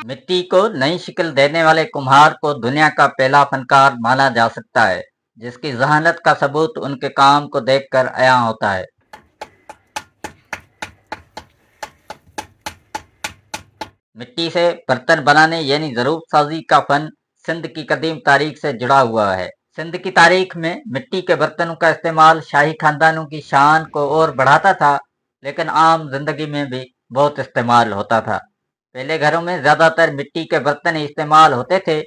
मिट्टी को नई शक्ल देने वाले कुम्हार को दुनिया का पहला फनकार माना जा सकता है, जिसकी जहानत का सबूत उनके काम को देखकर आया होता है। मिट्टी से बर्तन बनाने यानी ज़रूरत साजी का फन सिंध की कदीम तारीख से जुड़ा हुआ है। सिंध की तारीख में मिट्टी के बर्तनों का इस्तेमाल शाही खानदानों की शान को और बढ़ाता था, लेकिन आम जिंदगी में भी बहुत इस्तेमाल होता था। पहले घरों में ज़्यादातर मिट्टी के बर्तन ही इस्तेमाल होते थे।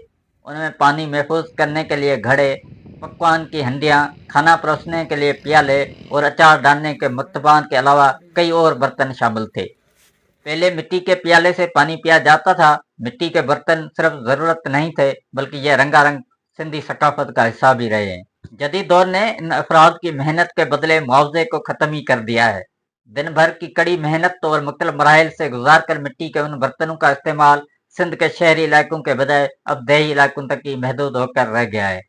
उनमें पानी महफूज करने के लिए घड़े, पकवान की हंडियाँ, खाना परोसने के लिए प्याले और अचार डालने के मर्तबान के अलावा कई और बर्तन शामिल थे। पहले मिट्टी के प्याले से पानी पिया जाता था। मिट्टी के बर्तन सिर्फ जरूरत नहीं थे, बल्कि यह रंगारंग सिंधी सकाफत का हिस्सा भी रहे हैं। जदीद दौर ने इन अफराद की मेहनत के बदले मुआवजे को खत्म ही कर दिया है। दिन भर की कड़ी मेहनत और मुख्तलिफ मराहिल से गुजार कर मिट्टी के उन बर्तनों का इस्तेमाल सिंध के शहरी इलाकों के बजाय अब देही इलाकों तक ही महदूद होकर रह गया है।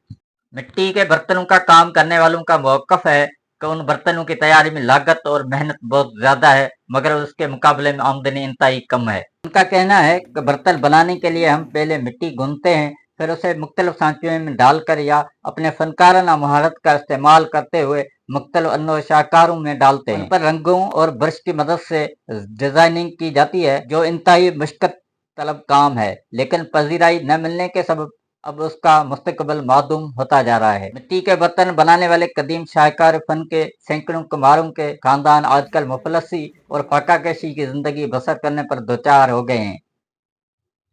मिट्टी के बर्तनों का काम करने वालों का मौक़िफ़ है कि उन बर्तनों की तैयारी में लागत और मेहनत बहुत ज़्यादा है, मगर उसके मुकाबले में आमदनी इंतहाई कम है। उनका कहना है कि बर्तन बनाने के लिए हम पहले मिट्टी गूंथते हैं, फिर उसे मुख्तलिफ सांचों में डालकर या अपने फनकाराना महारत का इस्तेमाल करते हुए मुख्तलिफ अन्य शाहकारों में डालते हैं। उन पर रंगों और ब्रश की मदद से डिज़ाइनिंग की जाती है, जो इंतहाई मुश्किल तलब काम है, लेकिन पजीराई न मिलने के सबब अब उसका मुस्तकबिल मादूम होता जा रहा है। मिट्टी के बर्तन बनाने वाले कदीम शाहकार फन के सैकड़ों कुम्हारों के खानदान आजकल मुफलसी और फाकाकशी की जिंदगी बसर करने पर दोचार हो गए हैं।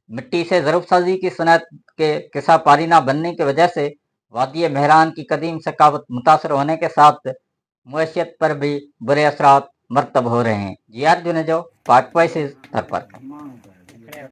मिट्टी से ज़रूरत साजी की सनत के किस्सा पारीना बनने की वजह से वादी मेहरान की कदीम सकावत मुतासर होने के साथ मुआशियत पर भी बुरे असरात मरतब हो रहे हैं। जियार जुनेजो, पाक वॉइसेस, धरपर।